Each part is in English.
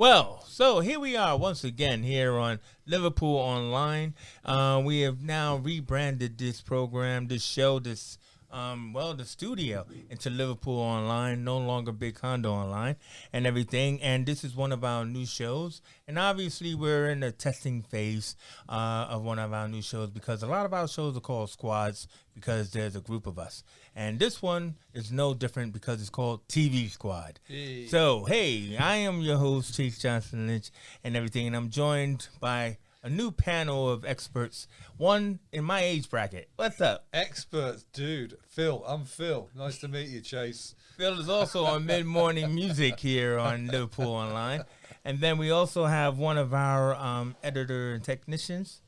Well, so here we are once again here on Liverpool Online. We have now rebranded this program, this show, the studio into Liverpool Online, no longer Big Hondo Online and everything. And this is one of our new shows. And obviously we're in the testing phase of one of our new shows because a lot of our shows are called squads because there's a group of us. And this one is no different because it's called TV Squad. Hey. So, hey, I am your host, Chase Johnson Lynch and everything. And I'm joined by a new panel of experts, one in my age bracket. What's up? Experts, dude. Phil, I'm Phil. Nice to meet you, Chase. Phil is also on mid-morning music here on Liverpool Online. And then we also have one of our editor and technicians.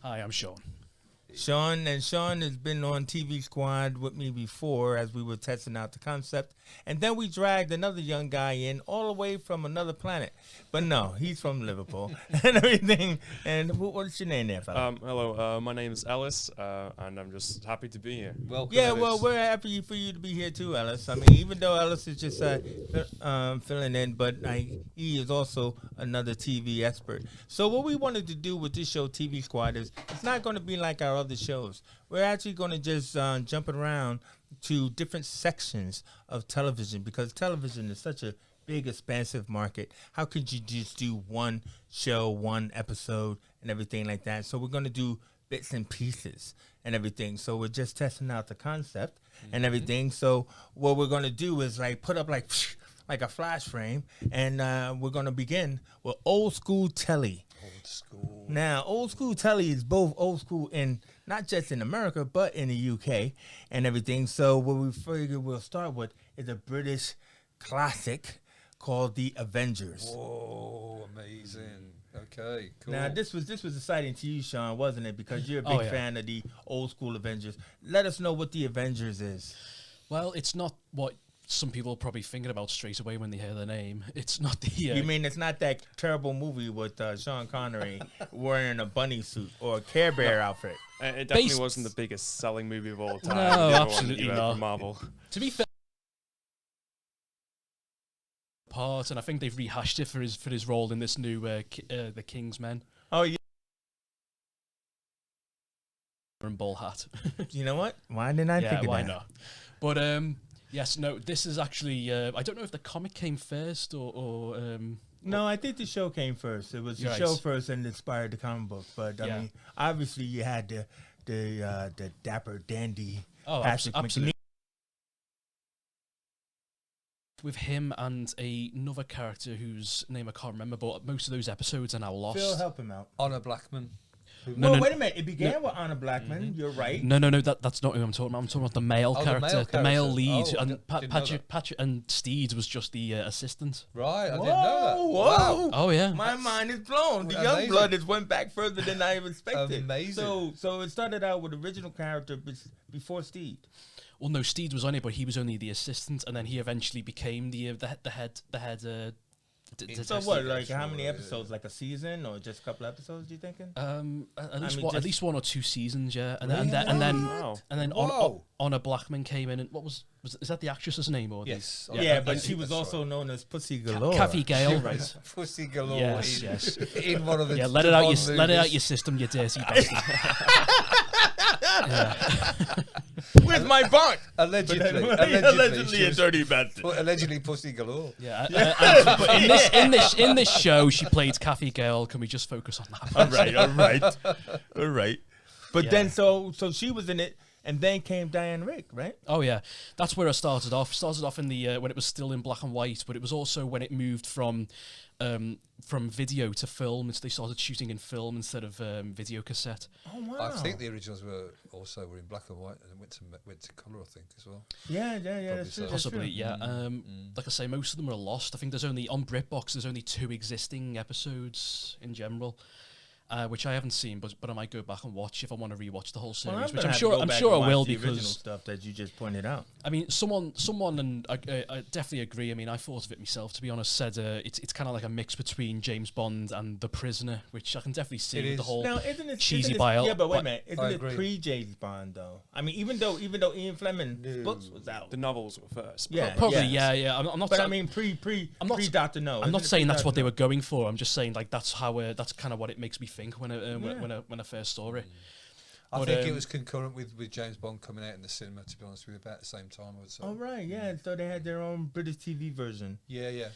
Hi, I'm Sean. Sean has been on TV Squad with me before as we were testing out the concept. And then we dragged another young guy in all the way from another planet. But no, he's from Liverpool and everything. And what's your name there, fella? Hello, my name is Ellis, and I'm just happy to be here. Welcome, Yeah, Ellis. well, we're happy for you to be here too, Ellis. I mean, even though Ellis is just filling in, but he is also another TV expert. So what we wanted to do with this show, TV Squad, is it's not going to be like our other shows. We're actually going to just jump around to different sections of television because television is such a big, expansive market. How could you just do one show, one episode, and everything like that? So we're going to do bits and pieces and everything. So we're just testing out the concept and everything. So what we're going to do is put up like a flash frame, and we're going to begin with old school telly. Old school. Now, old school telly is both old school in not just in America, but in the UK and everything. So what we figure we'll start with is a British classic called The Avengers. Whoa, amazing. Okay, cool. Now, this was exciting to you, Sean, wasn't it? Because you're a big fan of the old school Avengers. Let us know what The Avengers is. Well, it's not what some people are probably thinking about straight away when they hear the name. It's not the... You mean it's not that terrible movie with Sean Connery wearing a bunny suit or a Care Bear outfit? It definitely wasn't the biggest selling movie of all time. No, absolutely not. For Marvel. To be fair, part, and I think they've rehashed it for his role in this new The King's Men. Oh, yeah. And ball hat. You know what? Why didn't I think of that? Why not? But yes, no, this is actually I don't know if the comic came first or No, I think the show came first. It was the show first and inspired the comic book. But I mean, obviously you had the dapper dandy Patrick absolutely. With him and another character whose name I can't remember, but most of those episodes are now lost. Phil, help him out. Honor Blackman. No, wait a minute. It began with Anna Blackman. Mm-hmm. You're right. No, that's not who I'm talking about. I'm talking about the male character, the male lead, and Patrick and Steed was just the assistant. Right, I didn't know that. Whoa! Wow. Oh yeah, my mind is blown. The young blood has went back further than I expected. Amazing. So it started out with original character before Steed. Well, no, Steed was on it, but he was only the assistant, and then he eventually became the head. So what? Like how many episodes? Like a season or just a couple episodes? You thinking? At least one or two seasons, yeah. And then Honor Blackman came in, and is that the actress's name or? Yes. But she was also known as Pussy Galore. Kathy Gale, right? Pussy Galore. Yes. In one of the let it out your system, you dirty bastard. Where's my bunk? Allegedly a dirty bastard. Allegedly Pussy Galore. Yeah. But in this show, she played Kathy Gale. Can we just focus on that? All right. But then, so she was in it, and then came Diane Rick, right? Oh yeah, that's where it started off. Started off in the when it was still in black and white, but it was also when it moved from video to film, and so they started shooting in film instead of video cassette. Oh wow! I think the originals were in black and white and went to colour, I think, as well. Yeah, that's true. Possibly, yeah. Like I say, most of them are lost. I think there's only on BritBox. There's only 2 existing episodes in general. which I haven't seen, but I might go back and watch if I want to rewatch the whole series, Well, which gonna I'm have to sure go I'm back sure and I will watch the original because stuff that you just pointed out. I mean, someone, and I definitely agree. I mean, I thought of it myself, to be honest. Said it's kind of like a mix between James Bond and The Prisoner, which I can definitely see It with is. the whole Now, isn't it cheesy isn't it, bio. Yeah, but wait a but- minute, I isn't it agree. pre-James Bond though? I mean, even though Ian Fleming's books was out. The novels were first. Yeah, Probably, yes. yeah. I'm not. But sa- I mean, I'm not- pre Doctor No. I'm not Isn't it saying that's what pre-Dr. they No? were going for. I'm just saying like that's how that's kind of what it makes me think when I first saw it. I But, think it was concurrent with James Bond coming out in the cinema, to be honest with you, about the same time, I would say. Oh right, yeah. So they had their own British TV version. Yeah.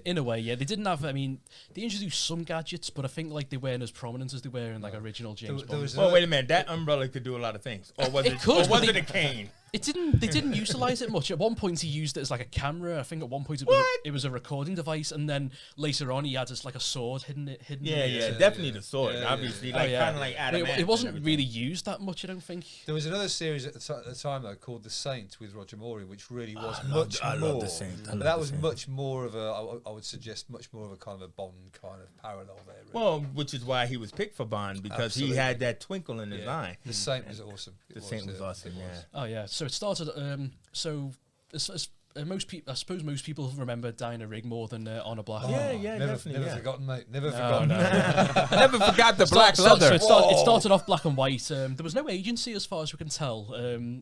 In a way, yeah, they didn't have. I mean, they introduced some gadgets, but I think like they weren't as prominent as they were in like original James there Bond. was Well, wait a minute. That umbrella could do a lot of things. Or was It it? could, Or but was they- it a cane? It didn't. They didn't utilize it much. At one point, he used it as like a camera. I think at one point it was a recording device, and then later on, he had just like a sword hidden. Yeah, in it. definitely the sword. Yeah, obviously, yeah. like Oh, yeah. kind of like But Adam. it wasn't really used that much. I don't think. There was another series at the time though called The Saint with Roger Moore, which really was I much love more. The Saint. I But love that The was Saint. much more of a. I would suggest much more of a kind of a Bond kind of parallel there. Really. Well, which is why he was picked for Bond because Absolutely. he had that twinkle in his Yeah. eye. The Saint was awesome. The Saint was awesome. It Yeah. Oh yeah. So it started. Most people, I suppose, most people remember Dinah Rigg more than Honor Black. Yeah, never, definitely, never yeah. forgotten, mate. Never No, forgotten. no. Never forgot the black So leather. it started off black and white. There was no agency, as far as we can tell.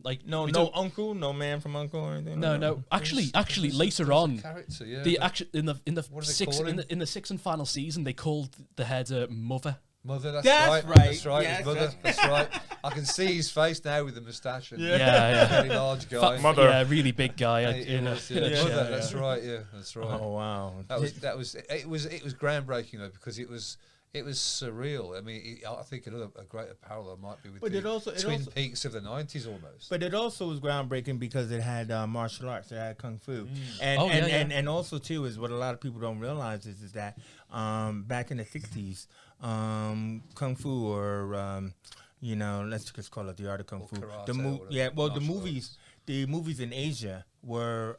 Like No, we no don't- uncle, no man from Uncle or anything. no. Actually, later There's a on, character, yeah. the but actual in the What do they sixth call him? in the sixth and final season, they called the head Mother. Mother, that's That's right. right. That's right. Yes, His mother. That's right. I can see his face now with the moustache. And Yeah. very large guy. Mother. Yeah, really big guy. It in a, was, in a yeah. chair, Mother, yeah. that's right. Yeah, that's right. Oh wow. That was it was groundbreaking though, because it was surreal. I mean, I think a greater parallel might be with But the it also- Twin Peaks of the 90s almost. But it also was groundbreaking because it had martial arts. It had kung fu, Mm. and Oh, yeah, yeah. and also too is what a lot of people don't realize is that back in the '60s, kung fu or let's just call it the art of kung Or fu. karate The or whatever, the martial movies. The movies in Asia were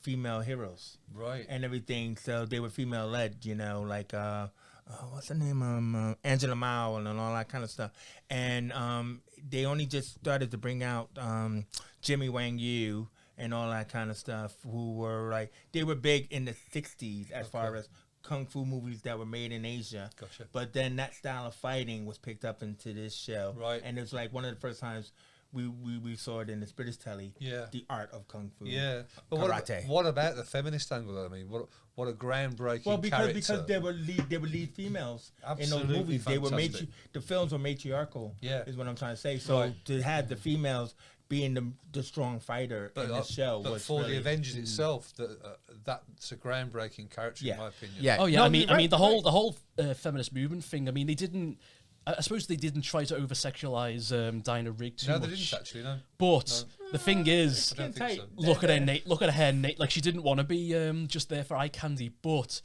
female heroes Right. and everything, so they were female led. Like what's the name? Angela Mao and all that kind of stuff. And they only just started to bring out Jimmy Wang Yu and all that kind of stuff, who were like, they were big in the 60s as far as kung fu movies that were made in Asia. Gotcha. But then that style of fighting was picked up into this show. Right. And it was like one of the first times we saw it in the British telly. Yeah. The art of kung fu. Yeah, but Karate. what about the feminist angle? Though? I mean, what a groundbreaking character. because they were lead females in Absolutely those movies. They were fantastic. the films were matriarchal. Yeah. Is what I'm trying to say. So Right. to have the females being the strong fighter in the show but was for really, the Avengers itself, that's a groundbreaking character Yeah. in my opinion. Yeah. Oh yeah, No, I mean, you're I mean right, the you're whole right. feminist movement thing. I mean, they didn't. I suppose they didn't try to over sexualize Dinah Rigg too No, much. they didn't actually. No, But the thing is, I don't think so. look at her hair. Like she didn't want to be just there for eye candy, but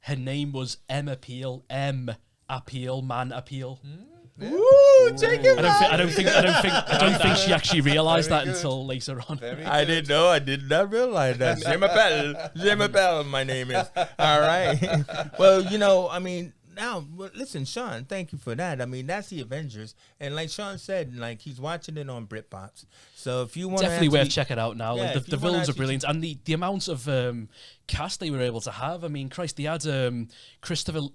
her name was M Appeal, Man Appeal. Ooh, take it I don't think she actually realised Very that good. until later on. very I good. didn't know. I did not realize that. Je m'appelle, my name is. All right. Well, I mean, now, listen, Sean, thank you for that. I mean, that's the Avengers. And like Sean said, like, he's watching it on BritBox. So if you want Definitely worth checking out now. Yeah, Like if the you wanna villains are actually brilliant, and the amount of cast they were able to have. I mean, Christ, they had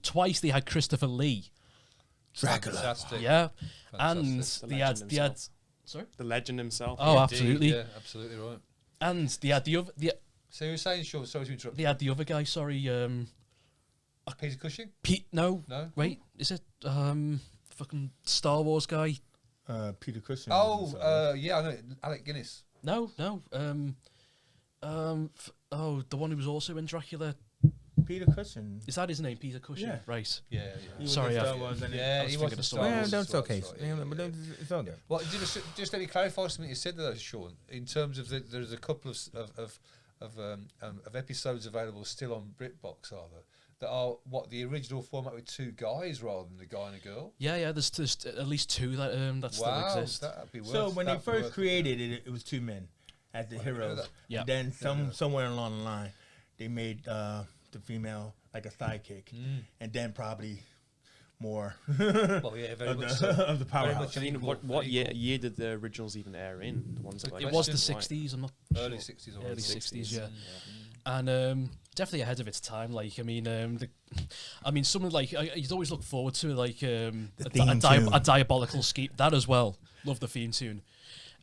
twice. They had Christopher Lee. Dracula. Fantastic. Yeah, Fantastic. and The they had legend himself. sorry. The legend himself. Oh, Indeed, absolutely. Yeah, absolutely right. And they had the other. So you were saying, Sean, sorry to interrupt. They had the other guy. Sorry, Peter Cushing? Pete. No, No? wait. Is it fucking Star Wars guy? Peter Cushing. Yeah, I know. Alec Guinness. No. The one who was also in Dracula. Peter Cushing. Is that his name? Peter Cushing. Yeah. Right. Yeah, He was Sorry, in I- Star Wars, and yeah. was He thinking was in of Star Star Well, Wars. that's as well, okay. that's right, yeah, But yeah. it's all good. Well, just let me clarify something you said there, Sean. In terms of there's a couple of episodes available still on BritBox, are there? That are the original format with two guys rather than the guy and a girl. Yeah. There's at least two that still Wow, exist. that'd be worth. So when they that'd be first worth created it, it was two men as the heroes. that. Yeah. Then somewhere along the line, they made the female like a sidekick, and then probably more Well, yeah, very of, much the, so. of the Very powerhouse. much I mean, equal- what year equal. did the originals even air in? The ones that like It was the black and white? 60s. I'm not Early sure. 60s or Early 60s, yeah. Mm. And definitely ahead of its time. Like, I mean, something like you'd always look forward to like a theme tune. diabolical scheme. That as well. Love the theme tune.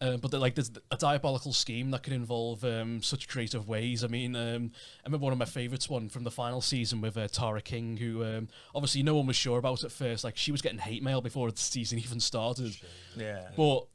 But there's a diabolical scheme that can involve such creative ways. I mean, I remember one of my favourites, one from the final season with Tara King, who obviously no one was sure about at first. Like, she was getting hate mail before the season even started. Yeah. But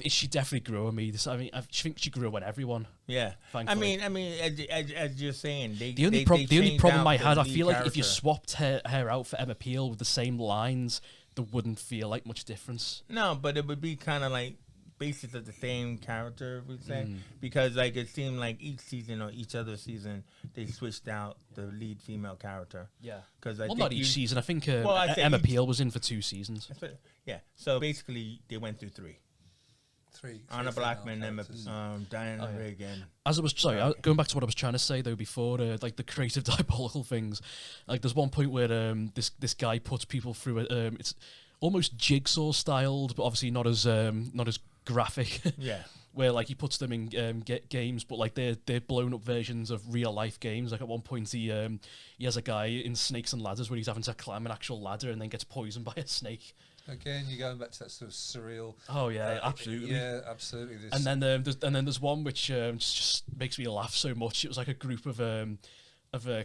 she definitely grew on me. I think she grew on everyone. Yeah. Thankfully. I mean, as you're saying, The only problem I had, I feel like if you swapped her out for Emma Peel with the same lines, there wouldn't feel like much difference. No, but it would be kind of like basis of the same character, we say, because like it seemed like each season or each other season they switched out the lead female character. Yeah. Because Not each season. I think I say Emma each- Peel was in for 2 seasons. Yeah. So basically, they went through three. Three Anna female Blackman, Emma, characters. Diana Rigg, and As I was going back to what I was trying to say though before, like the creative diabolical things. Like there's one point where this guy puts people through it's almost jigsaw styled, but obviously not as graphic. yeah. Where like he puts them in games, but like they're blown up versions of real life games. Like at one point he has a guy in Snakes and Ladders where he's having to climb an actual ladder and then gets poisoned by a snake. Again, you're going back to that sort of surreal. Oh yeah, absolutely. Yeah, absolutely. This And then there's one which just makes me laugh so much. It was like a group of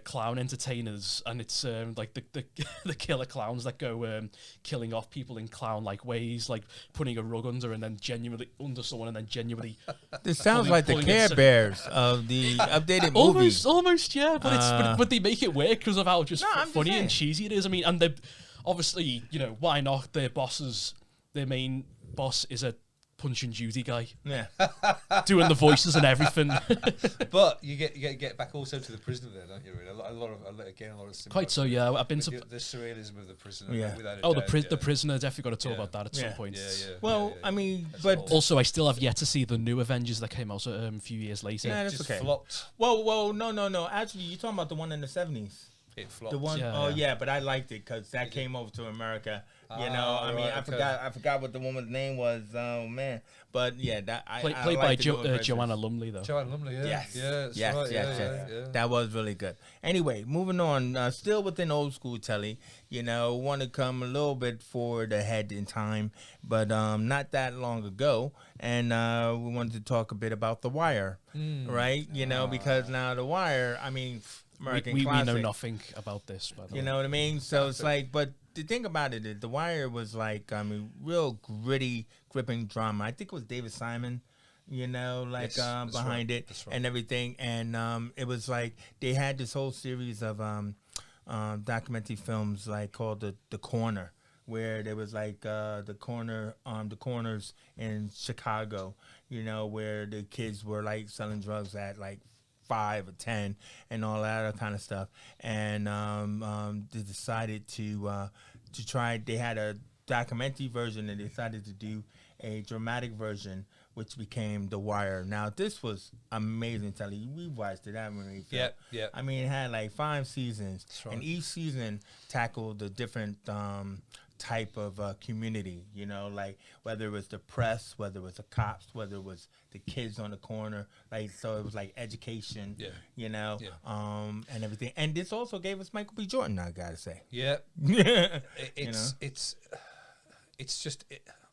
clown entertainers, and it's like the killer clowns that go killing off people in clown like ways, like putting a rug under and then genuinely under someone and then genuinely. This sounds Pulling- like the pulling Care it- Bears of the updated movie. Almost, yeah. But but they make it work because of how just No, I'm just funny saying. and cheesy it is. I mean, and they obviously, why not? Their main boss is a Punch and Judy guy Yeah. doing the voices and everything. But you get back also to the prisoner there, don't you? Really, a lot of similar. Quite so, yeah. I've been to. the surrealism of the prisoner. Yeah. Without a Oh, doubt, the prisoner. Definitely got to talk Yeah. about that at some Yeah. point. Yeah. Well, yeah. I mean, That's but old. Also, I still have yet to see the new Avengers that came out a few years later. Yeah, that's Just okay. flopped. Well, no. Actually, you're talking about the one in the 70s. It flopped. The one, Yeah, yeah, but I liked it because that came over to America. You know, I mean, right, I okay. forgot what the woman's name was. Oh man, but yeah, that I Played liked by the new versions. Joanna Lumley, though. Joanne Lumley, yeah. Yes, Yeah, that's yes, right. yes, yeah, yes. That was really good. Anyway, moving on. Still within old school telly. Want to come a little bit forward ahead in time, but not that long ago. And we wanted to talk a bit about The Wire, right? Because now The Wire, I mean, American We classic. know nothing about this, by the way. You know what I mean? So it's like, but the thing about it is, The Wire was like, I mean, real gritty, gripping drama. I think it was David Simon, Yes, that's behind right, it that's right. and everything. And it was like they had this whole series of documentary films like called The Corner, where there was like the corners in Chicago, where the kids were like selling drugs at like 5 or 10 and all that other kind of stuff. And they decided to try. They had a documentary version and they decided to do a dramatic version, which became The Wire. Now this was amazing, Telly. We watched it, haven't we? Phil? Yeah. I mean, it had like 5 seasons, That's right. and each season tackled a different type of community. Like whether it was the press, whether it was the cops, whether it was the kids on the corner. Like so, it was like education. Yeah. And everything. And this also gave us Michael B. Jordan. I gotta say. Yeah. Yeah. It's just.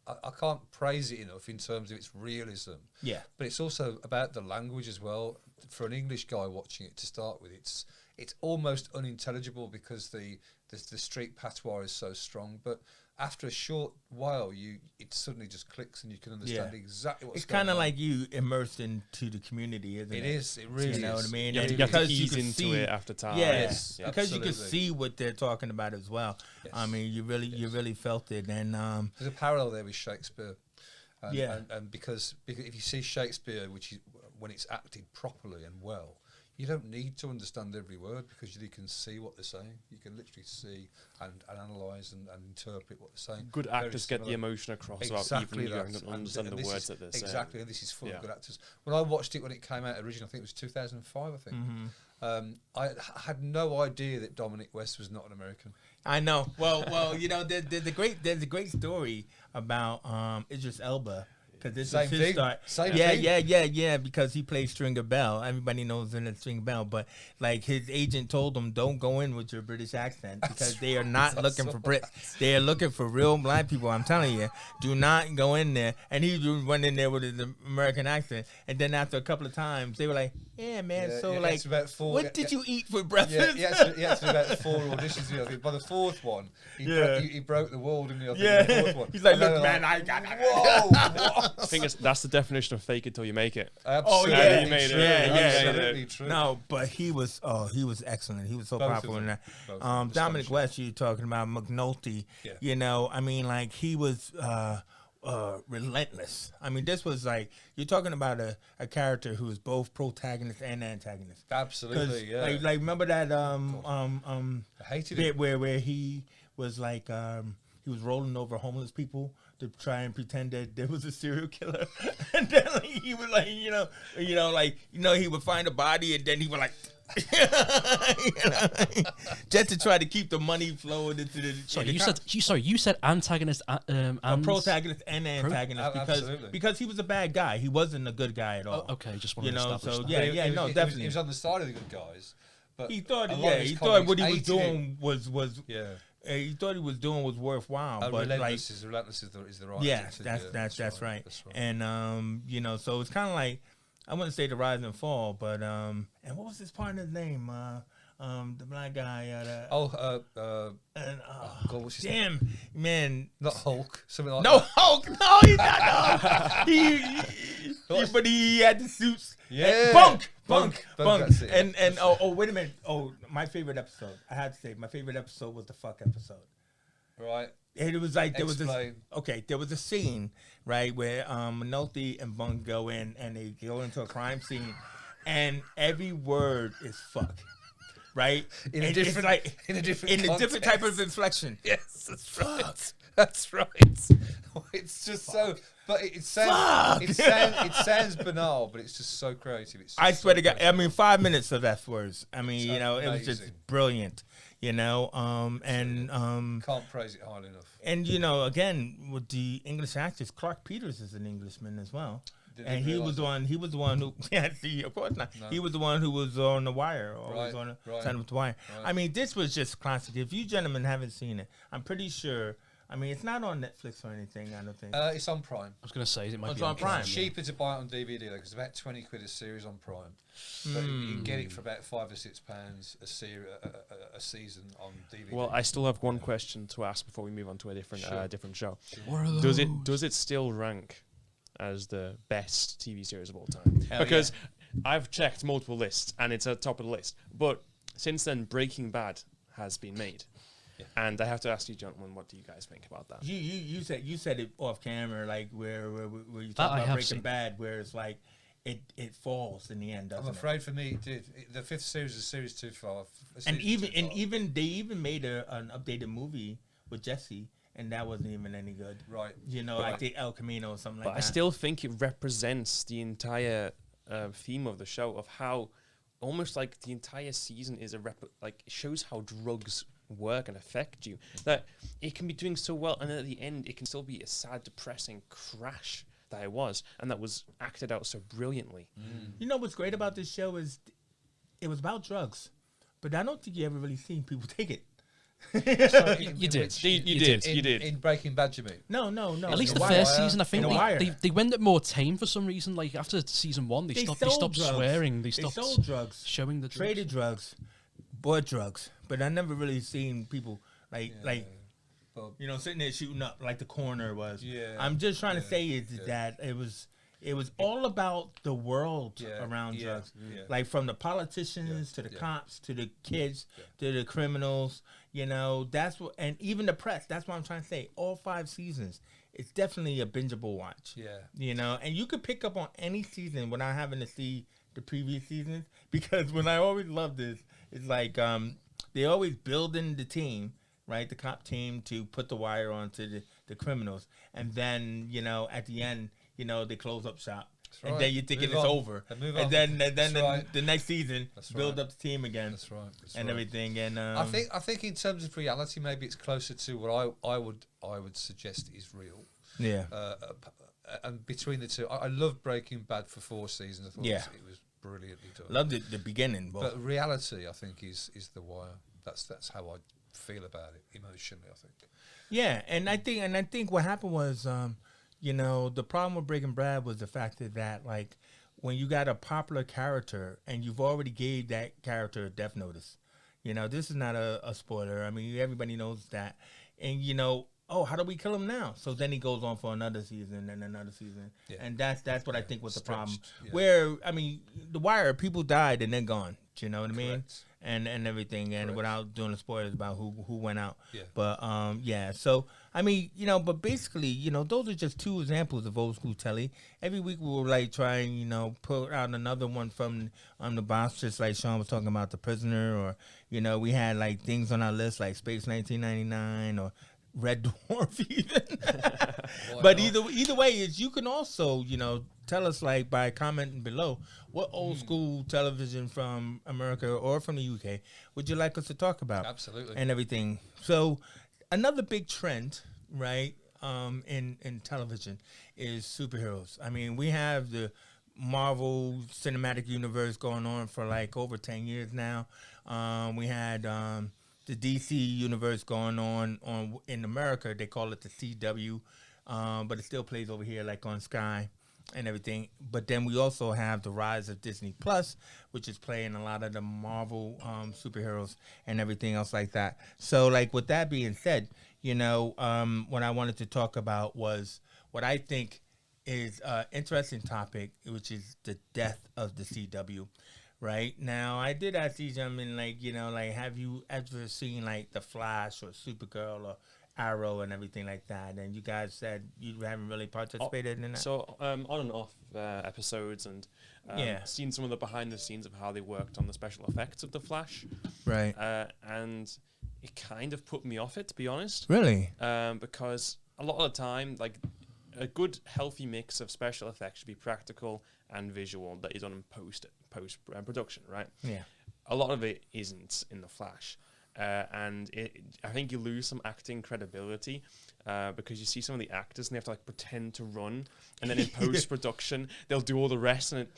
I can't praise it enough in terms of its realism. Yeah. But it's also about the language as well. For an English guy watching it to start with, it's almost unintelligible because the street patois is so strong. But after a short while, it suddenly just clicks and you can understand exactly what's It's going on. kind of like you immersed into the community, isn't it? It is. It really is. You know what I mean? You have And to because ease you can into see, it after time. Yes, Yeah, because you can absolutely. see what they're talking about as well. Yes. I mean, you really felt it, and There's a parallel there with Shakespeare. And, Yeah. and because if you see Shakespeare, which is when it's acted properly and well, you don't need to understand every word because you can see what they're saying. You can literally see and analyse and interpret what they're saying. Good Very actors get the similar. emotion across Exactly without even that. understand And the this words is that they're saying. exactly, and this is full Yeah. of good actors. When I watched it when it came out originally, I think it was 2005, I think. I had no idea that Dominic West was not an American. I know. Well, you know, there's a great story about Idris Elba. Because this Same is his thing. start. Same yeah, thing. yeah. Because he plays Stringer Bell. Everybody knows in the Stringer Bell. But like his agent told him, don't go in with your British accent because they are not looking for Brits. They are looking for real black people. I'm telling you, do not go in there. And he went in there with his American accent. And then after a couple of times, they were like, yeah, man. Yeah, so yeah, like, it's about four- what yeah, did yeah. you eat for breakfast? Yeah, he had to do about 4 auditions. You know, by the fourth one, he broke the wall, didn't he? I think, Yeah. the fourth one. He's like, And they look, were man, like, I got whoa, what? I think that's the definition of fake it till you make it. Absolutely yeah. He made it. true. Yeah, yeah. Absolutely true. No, but he was excellent. He was so Both of powerful in them. that. Both of them. Dominic Astonishing. West, you're talking about McNulty. Yeah. You know, I mean, like he was relentless. I mean, this was like you're talking about a character who is both protagonist and antagonist. Absolutely, yeah. Like remember that I hated bit it. where he was like he was rolling over homeless people to try and pretend that there was a serial killer, and then like, he was like, he would find a body, and then he would like, just to try to keep the money flowing into the. Sorry, the you said antagonist and protagonist and antagonist Absolutely. because he was a bad guy. He wasn't a good guy at all. okay, just want You to know, establish so that. yeah, But he was- definitely. He was on the side of the good guys. But He thought, a lot of his he thought colleagues what he was hated doing him. was Yeah. he thought he was doing was worthwhile, but like relentless is the right. yeah, adjective, that's right. That's right. And so it's kind of like I wouldn't say the rise and fall, but and what was his partner's name? The black guy. God, what's his name? damn man, Not Hulk. Something like no that. Hulk. No, he's not Hulk. But he had the suits. Yeah. Bunk. That's it. And That's wait a minute. Oh, my favorite episode. I had to say my favorite episode was the fuck episode. Right. And it was like there Explain. was a scene right where McNulty and Bunk go in and they go into a crime scene, and every word is fuck, right? In a And it's different like in a different different type context. of inflection. Yes, that's Fuck. right. That's right. It's just so, but it Fuck. sounds banal, but it's just so creative. It's just I swear so to God, creative. I mean 5 minutes of F words. I mean, It's it was just amazing. brilliant. Can't praise it highly enough. And again with the English actors, Clark Peters is an Englishman as well. Didn't And he realise was that. one. He was the one who. Yeah, see, of course not. No. He was the one who was on the wire, or was Right, on the right, Son of the Wire. right. I mean, this was just classic. If you gentlemen haven't seen it, I'm pretty sure. I mean, it's not on Netflix or anything. I don't think. It's on Prime. I was going to say it might It's be on Prime. It's cheaper to buy it on DVD though, because it's about 20 quid a series on Prime. But you can get it for about £5 or £6 a season on DVD. Well, I still have one question to ask before we move on to a different Sure. different show. What are Does it still rank as the best TV series of all time? Hell Because I've checked multiple lists and it's at the top of the list. But since then, Breaking Bad has been made. Yeah. And I have to ask you, gentlemen, what do you guys think about that? You said it off camera, like where you That talk I about have Breaking seen. Bad, where it's like it falls in the end, doesn't I'm it? afraid for me it did. The fifth series is series too far. And even they even made an updated movie with Jesse, and that wasn't even any good. Right. I think El Camino or something But like I that. still think it represents the entire theme of the show of how almost like the entire season is it shows how drugs work and affect you. That it can be doing so well, and at the end it can still be a sad, depressing crash that it was, and that was acted out so brilliantly. You know what's great about this show is it was about drugs, but I don't think you ever really seen people take it. You did. You did. In Breaking Bad, you mean? No. At least The the Wire. first season, I think In The Wire. they went more tame for some reason. Like after season one, they stopped sold drugs. swearing. They They stopped sold drugs, showing the drugs. traded drugs, bought drugs, but I never really seen people like Well, sitting there shooting up like the coroner was. Yeah, I'm just trying to yeah, say is yeah. that it was all about the world Yeah, around yeah, drugs. yeah. Like from the politicians to the yeah. cops to the kids to the criminals, that's what, and even the press. That's what I'm trying to say. All 5 seasons, it's definitely a bingeable watch. Yeah. And you could pick up on any season without having to see the previous seasons, because when I always love this, it's like they always building the team, right? The cop team to put the wire onto the criminals, and then at the end, they close up shop. and right. then you think Move it's on. over, And move and on. then That's right. the next season That's build right. up the team again That's right. That's and right. everything. And I think in terms of reality, maybe it's closer to what I would suggest is real. yeah, And between the two, I love Breaking Bad for 4 seasons. I thought Yeah. it was brilliantly done. loved it the beginning, But reality, I think, is The Wire. That's how I feel about it emotionally. I think. yeah, and I think what happened was, the problem with Breaking Bad was the fact that like when you got a popular character and you've already gave that character a death notice, this is not a spoiler. I mean, everybody knows that, and oh, how do we kill him now? So then he goes on for another season and another season, Yeah. and that's what I think was the problem. Stretched, yeah. Where I mean, The Wire, people died and they're gone. Do you know what I mean? Correct. And everything, and Correct. without doing the spoilers about who went out. Yeah. But yeah. So I mean, but basically, those are just 2 examples of old school telly. Every week we will like try and put out another one from the box, just like Sean was talking about The Prisoner, or we had like things on our list like Space 1999 or Red Dwarf even. But not? either way is you can also tell us like by commenting below what old school television from America or from the UK would you like us to talk about. Absolutely. And everything. So another big trend, right, in television is superheroes. I mean, we have the Marvel Cinematic Universe going on for like over 10 years now. We had the DC universe going on in America. They call it the CW, but it still plays over here like on Sky and everything. But then we also have the rise of Disney Plus, which is playing a lot of the Marvel superheroes and everything else like that. So like with that being said, what I wanted to talk about was what I think is an interesting topic, which is the death of the CW. Right now, I did ask these gentlemen, like, have you ever seen like The Flash or Supergirl or Arrow and everything like that? And you guys said you haven't really participated in that. So on and off episodes, and seen some of the behind the scenes of how they worked on the special effects of The Flash. Right. And it kind of put me off it, to be honest. Really? Because a lot of the time, like a good healthy mix of special effects should be practical and visual that is done in post production, right? Yeah. A lot of it isn't in The Flash. And I think you lose some acting credibility because you see some of the actors and they have to like pretend to run, and then in post production they'll do all the rest, and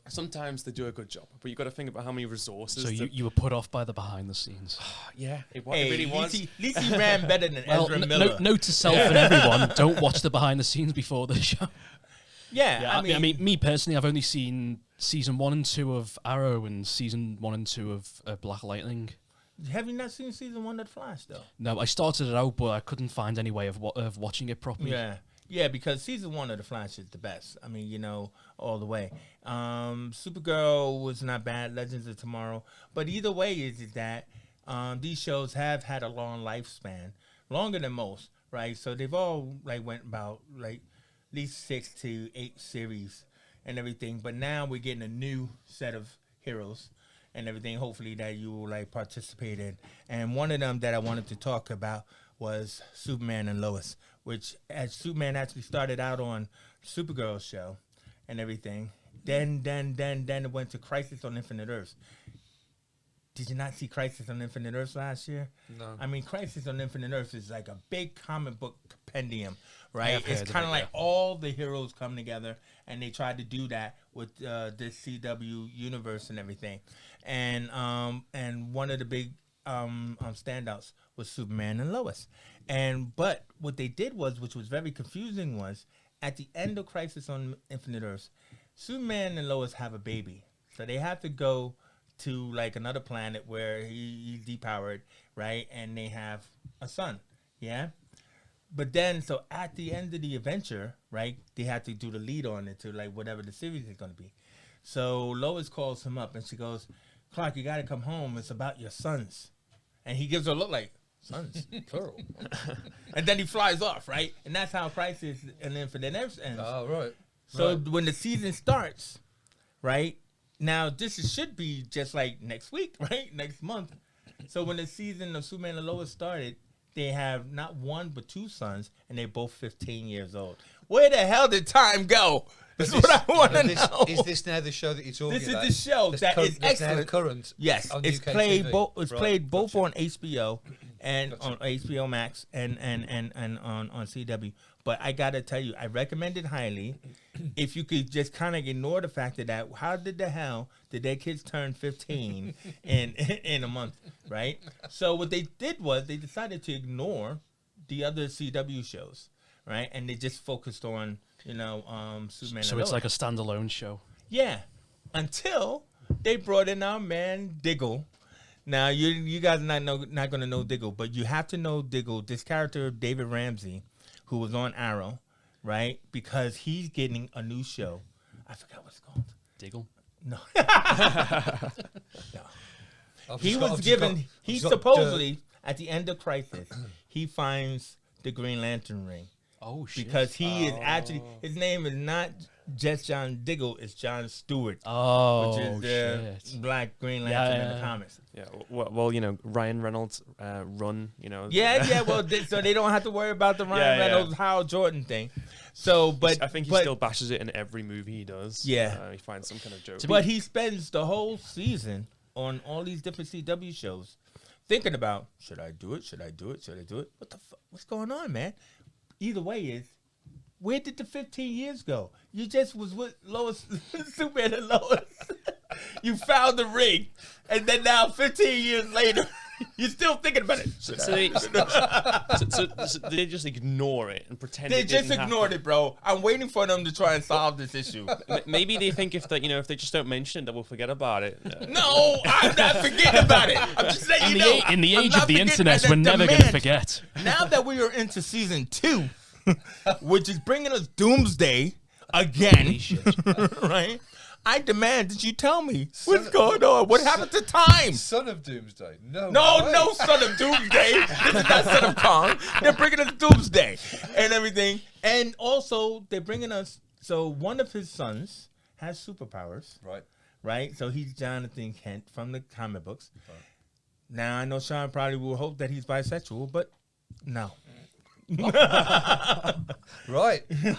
sometimes they do a good job, but you got to think about how many resources. So you were put off by the behind the scenes. Yeah, it Hey, really was. at least he ran better than Well, Ezra Miller. note to self and everyone: don't watch the behind the scenes before the show. Yeah, I mean, me personally, I've only seen season 1 and 2 of Arrow and season 1 and 2 of Black Lightning. have you not seen season 1 of The Flash though? No, I started it out, but I couldn't find any way of watching it properly. Yeah, because season 1 of The Flash is the best. I mean, all the way. Supergirl was not bad. Legends of Tomorrow, but either way is that these shows have had a long lifespan, longer than most, right? So they've all like went about like at least 6 to 8 series and everything. But now we're getting a new set of heroes and everything, hopefully that you will like participate in. And one of them that I wanted to talk about was Superman and Lois, which as Superman actually started out on Supergirl's show and everything. Then it went to Crisis on Infinite Earths. Did you not see Crisis on Infinite Earths last year? No. I mean, Crisis on Infinite Earths is like a big comic book compendium, right? I've It's heard of kind of it, like all the heroes come together, and they tried to do that with this CW universe and everything. And one of the big standouts was Superman and Lois. But what they did was, which was very confusing, was at the end of Crisis on Infinite Earths, Superman and Lois have a baby, so they have to go to like another planet where he's depowered, right? And they have a son, yeah? But then, so at the end of the adventure, right, they have to do the lead on it to like whatever the series is going to be. So Lois calls him up and she goes, Clark, you got to come home. It's about your sons. And he gives her a look like, sons, plural. And then he flies off, right? And that's how Crisis and Infinite Earths ends. Oh, right. So when the season starts, right, now this should be just like next week, right, next month. So when the season of Superman and Lois started, they have not 1 but 2 sons, and they're both 15 years old, Where the hell did time go? That's what I want to know. Is this now the show that you're talking This about? is the show that is that's now excellent. current. Yes, on it's UK played. TV. It's Right, played both gotcha. on HBO and Gotcha. on HBO Max and on CW. But I gotta tell you, I recommend it highly. If you could just kind of ignore the fact that how did the hell did their kids turn 15 in a month, right? So what they did was they decided to ignore the other CW shows, right? And they just focused on Superman. So and it's Lois. like a standalone show. Yeah, until they brought in our man Diggle. Now you guys are not gonna know Diggle, but you have to know Diggle. This character David Ramsey, who was on Arrow, right? Because he's getting a new show. I forgot what it's called. Diggle. No, I've he just got- was I've just given. got- He I've just got supposedly at the end of Crisis, he finds the Green Lantern ring. Oh shit. Because he is actually, his name is not just John Diggle, it's John Stewart, Oh which is the shit. Black Green Lantern in the Yeah. comics. Yeah, well, Ryan Reynolds run, Yeah, well, so they don't have to worry about the Ryan Yeah, yeah. Reynolds, Hal Jordan thing. So, but I think he but, still bashes it in every movie he does. Yeah. He finds some kind of joke. but he spends the whole season on all these different CW shows thinking about, should I do it? Should I do it? Should I do it? What the fuck? What's going on, man? Either way is, where did the 15 years go? You just was with Lois, Superman and Lois. You found the ring, and then now 15 years later, you're still thinking about it. So they just ignore it and pretend They it just didn't ignored it, bro. I'm waiting for them to try and solve this issue. Maybe they think if they just don't mention it, that we'll forget about it. No, I'm not forgetting about it. I'm just letting you know. In the I'm age not of the forgetting. internet, And we're the never going to demand- forget. Now that we are into season 2, which is bringing us Doomsday again, right? I demand that you tell me what's going on. What happened to time? Son of Doomsday. No. No, way. no, Son of Doomsday. This is not Son of Kong. They're bringing us Doomsday and everything. And also, they're bringing us. So one of his sons has superpowers, Right. right? So he's Jonathan Kent from the comic books. Now I know Sean probably will hope that he's bisexual, but no. Right. What's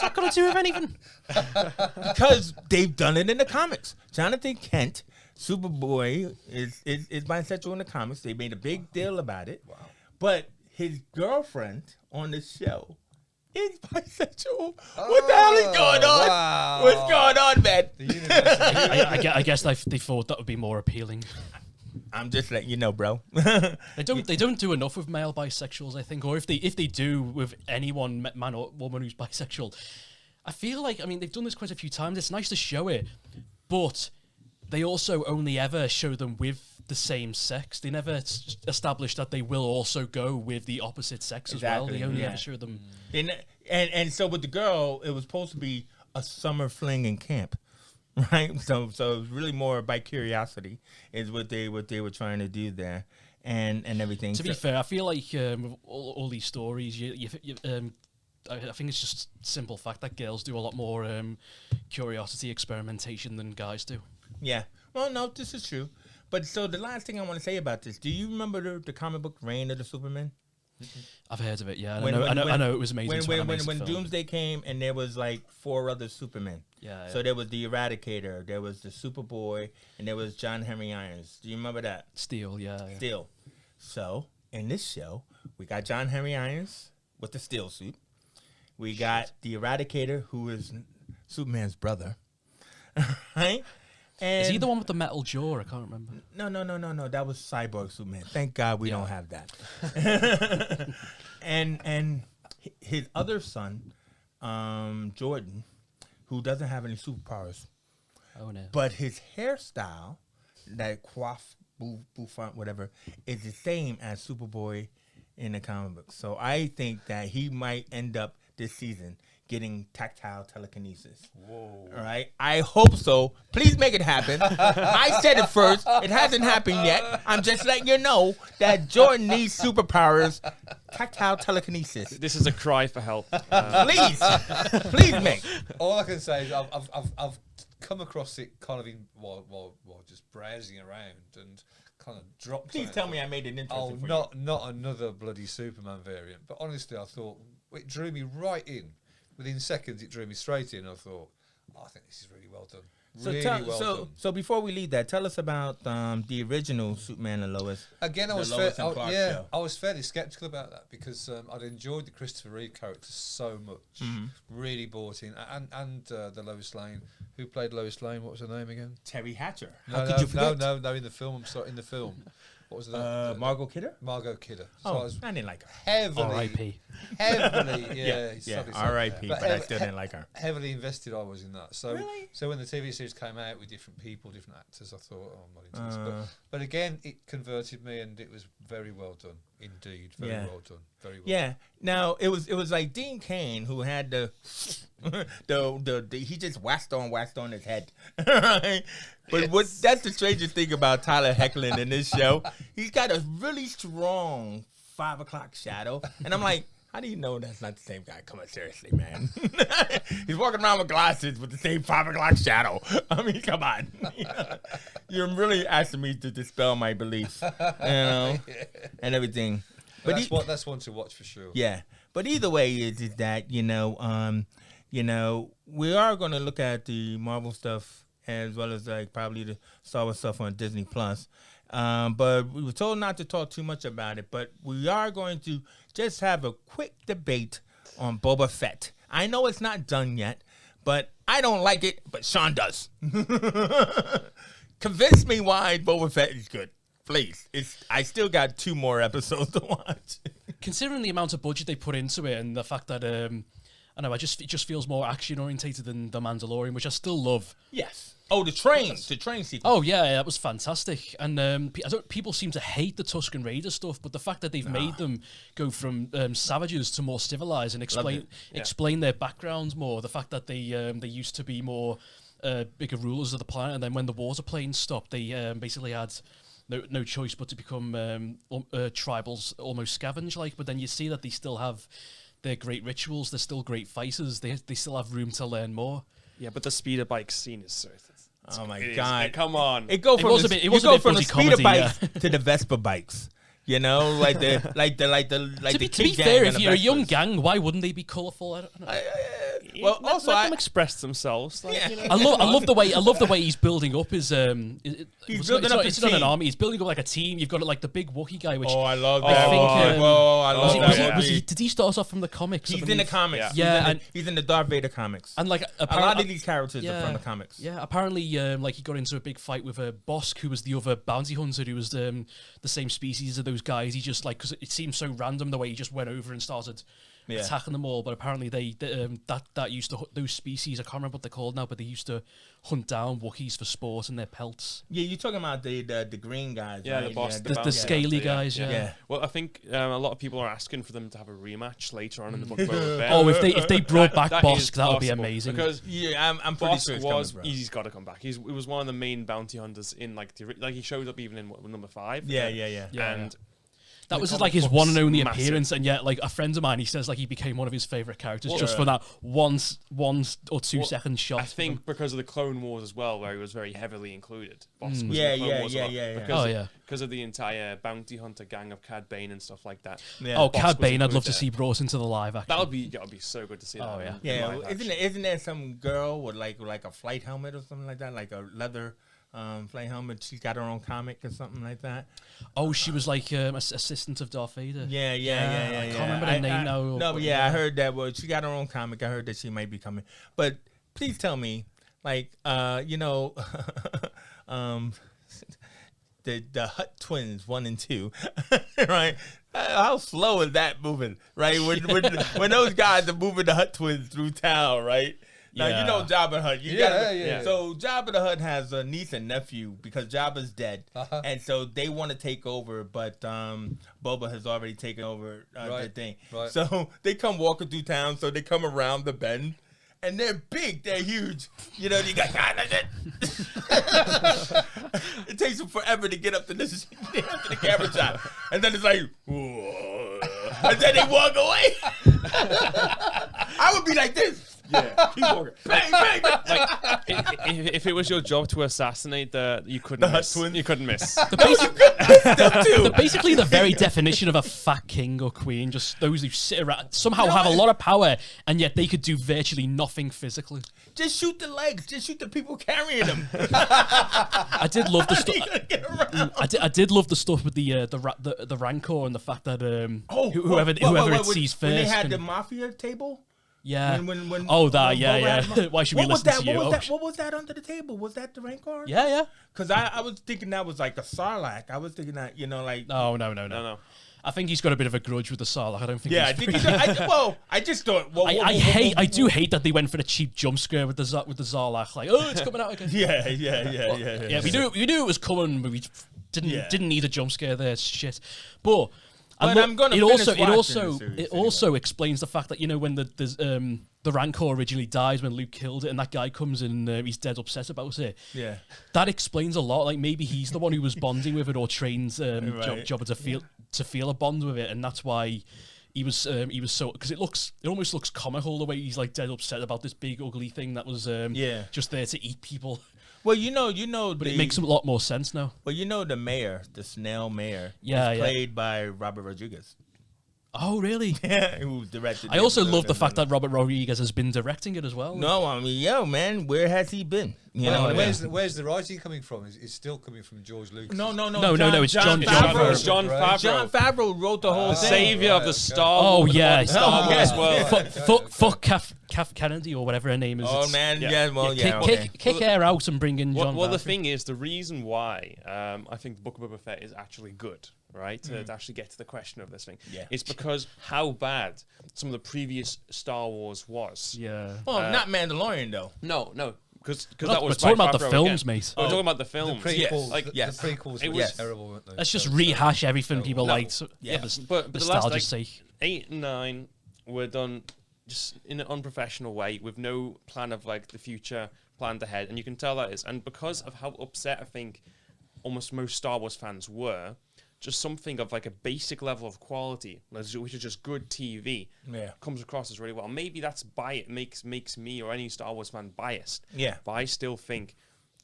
that got to do with anything? Because they've done it in the comics. Jonathan Kent, Superboy, is bisexual in the comics. They made a big deal about it. Wow. But his girlfriend on the show is bisexual. What the hell is going on? Wow. What's going on, man? The universe. I guess they thought that would be more appealing. I'm just letting you know, bro. They don't do enough with male bisexuals, I think, or if they do with anyone, man or woman who's bisexual. I feel like, they've done this quite a few times. It's nice to show it, but they also only ever show them with the same sex. They never establish that they will also go with the opposite sex as well. Exactly, They only yeah. ever show them. And so with the girl, it was supposed to be a summer fling in camp. Right, so it was really more by curiosity is what they were trying to do there, and everything. To be fair, I feel like with all these stories, I think it's just simple fact that girls do a lot more curiosity experimentation than guys do. Yeah, well, no, this is true. But so the last thing I want to say about this, do you remember the comic book Reign of the Superman? I've heard of it. Yeah, When- I when- know it was amazing. When Doomsday came and there was like 4 other Supermen. Yeah, So there was the Eradicator, there was the Superboy, and there was John Henry Irons. Do you remember that? Steel, yeah. Steel. So in this show, we got John Henry Irons with the steel suit. We got the Eradicator, who is Superman's brother. Right? And Is he the one with the metal jaw? I can't remember. No. That was Cyborg Superman. Thank God we don't have that. and his other son, Jordan, who doesn't have any superpowers, Oh no. but his hairstyle, that coif, bouffant, whatever, is the same as Superboy in the comic book. So I think that he might end up this season getting tactile telekinesis. Whoa. All right. I hope so. Please make it happen. I said it first. It hasn't happened yet. I'm just letting you know that Jordan needs superpowers, tactile telekinesis. This is a cry for help. Please make. All I can say is I've come across it kind of while just browsing around and kind of dropped. Please on it. tell me I made it Oh, interesting for you. not another bloody Superman variant. But honestly, I thought it drew me right in. Within seconds, it drew me straight in. I thought, I think this is really well done. Really well done. So before we leave that, tell us about the original Superman and Lois. Again, I the was Lois and Clark show. I was fairly skeptical about that because I'd enjoyed the Christopher Reeve character so much, really bought in, and the Lois Lane, who played Lois Lane. What was her name again? Terry Hatcher. No, How could you forget? No. In the film, I'm sorry. In the film, what was that? Margot Kidder. Margot Kidder. So Oh, I was I didn't like her. heavily, R.I.P. yeah, R.I.P. But I still didn't like her. Heavily invested I was in that. So Really? so when the TV series came out with different people, different actors, I thought, I'm not into this. But again, it converted me, and it was very well done indeed. Very well done. Very well. Yeah. Now it was like Dean Cain who had the he just waxed on his head. Right? But that's the strangest thing about Tyler Hoechlin in this show. He's got a really strong 5 o'clock shadow, and I'm like, how do you know that's not the same guy? Come on, seriously, man. He's walking around with glasses with the same 5 o'clock shadow. I mean, come on. You're really asking me to dispel my beliefs, and everything. But that's one to watch for sure. Yeah, but either way, is that we are going to look at the Marvel stuff as well as like probably the Star Wars stuff on Disney Plus. But we were told not to talk too much about it. But we are going to just have a quick debate on Boba Fett. I know it's not done yet, but I don't like it. But Sean does. Convince me why Boba Fett is good. Please. I still got 2 more episodes to watch. Considering the amount of budget they put into it and the fact that I know it just feels more action orientated than The Mandalorian, which I still love. Yes. Oh, the train sequence. Oh yeah, that was fantastic. And people seem to hate the Tusken Raider stuff, but the fact that they've made them go from savages to more civilized and explain their backgrounds more, the fact that they used to be more bigger rulers of the planet, and then when the water planes stopped, they basically had no choice but to become tribals, almost scavenge-like. But then you see that they still have their great rituals. They're still great fighters. They still have room to learn more. Yeah, but the speeder bike scene is so. Oh my God! Come on! It go from the speeder comedy, bikes to the Vespa bikes. You know, like the to be fair, if you're a young gang, why wouldn't they be colourful? I don't know. Well, also let them express themselves. Like, yeah. you know. I love the way he's building up his it's not an team. army. He's building up like a team. You've got like the big Wookiee guy, which I love I that. think, I love that. did he start us off from the comics? He's in the comics. Yeah, he's in the Darth Vader comics. And like a lot of these characters are from the comics. Yeah, apparently, like he got into a big fight with Bosk, who was the other bounty hunter, who was the same species as those guys. He just because it seemed so random the way he just went over and started attacking them all. But apparently that used to those species. I can't remember what they're called now, but they used to hunt down Wookiees for sport and their pelts. Yeah, you're talking about the green guys. Yeah, right? the boss, the scaly guys. Yeah. Well, I think a lot of people are asking for them to have a rematch later on in the book. Of Boba Fett. Oh, if they brought back that Bosk, that would be amazing. Because I'm pretty sure he's got to come back. He was one of the main bounty hunters in he showed up even in number 5. Yeah. And that was like his one and only appearance, and yet like a friend of mine, he says like he became one of his favorite characters just for that one or 2 second shot. I think because of the Clone Wars as well, where he was very heavily included. Bosk was Yeah. in the Clone Wars a lot. Because of the entire bounty hunter gang of Cad Bane and stuff like that. Yeah. Oh, Cad Bane, I'd love to see brought into the live action. That would be so good to see. Oh, that yeah. Isn't there some girl with like a flight helmet or something like that, like a leather flight helmet? She's got her own comic or something like that. Oh, she was like assistant of Darth Vader. Yeah. I can't remember her name now. No, but I heard that. Well, she got her own comic. I heard that she might be coming. But please tell me, like, the Hutt twins 1 and 2, right? How slow is that moving, right? When those guys are moving the Hutt twins through town, right? Now, you know Jabba the Hutt. Yeah. So Jabba the Hutt has a niece and nephew because Jabba's dead. And so they want to take over, but Boba has already taken over the thing. Right. So they come walking through town, so they come around the bend. And they're big, they're huge. You know, you got it takes them forever to get up to this to the camera shot. And then it's like, whoa. And then they walk away. I would be like this. Yeah, keep walking. Bang, bang, bang. If it was your job to assassinate you couldn't miss. twin. You couldn't miss. Basically the very definition of a fat king or queen, just those who sit around, somehow have a lot of power, and yet they could do virtually nothing physically. Just shoot the legs. Just shoot the people carrying them. I did love the stuff. I did love the stuff with the rancor and the fact that whoever it sees first. When they had can- the mafia table. yeah. When yeah. Boba Yeah. had Why should we what was listen that? to you? What was that under the table? Was that the Rancor? Yeah. Because I was thinking that was like a Sarlacc. I was thinking that, like... No. I think he's got a bit of a grudge with the Sarlacc. I don't think. Yeah, I think I just thought... I do hate that they went for the cheap jump scare with the Sarlacc. Like, oh, it's coming out again. Yeah. Yeah, we knew it was coming, but we didn't need a jump scare there. Shit, but I'm gonna finish watching the series it also explains the fact that when the Rancor originally dies when Luke killed it, and that guy comes in, he's dead upset about it. Yeah. That explains a lot. Like maybe he's the one who was bonding with it or trained Jabba to feel a bond with it, and that's why. He was so, because it almost looks comical the way he's like dead upset about this big ugly thing that was just there to eat people. Well, But it makes a lot more sense now. Well, the mayor, the snail mayor, Yeah, is yeah. played by Robert Rodriguez. Oh, really? Yeah, who directed. I also love the fact that Robert Rodriguez has been directing it as well. No, I mean, man, where has he been? Where's the writing coming from? It's still coming from George Lucas. No. It's John Favreau. Favreau. John Favreau. John Favreau wrote the whole The thing. savior of the Star Oh, Wars. yeah. Star Wars world. Fuck Kath Kennedy or whatever her name is. Oh It's- man, yeah. Kick her out and bring in John Well, the Favreau. thing is, the reason why I think the Book of Boba Fett is actually good, right? To actually get to the question of this thing, Yeah. is because how bad some of the previous Star Wars was. Yeah. Well, not Mandalorian though. No, because We're that was talking by about the Favreau films, again. mate. We're talking about the The films. prequels, Like, yes. the prequels It were was terrible, weren't they? Let's just rehash everything people No. liked. Yeah. but the last nostalgia's like, sake. 8 and 9 were done just in an unprofessional way with no plan of like the future planned ahead, and you can tell that is. And because of how upset I think almost most Star Wars fans were, just something of like a basic level of quality, which is just good TV, comes across as really well. Maybe that's makes me or any Star Wars fan biased. Yeah. But I still think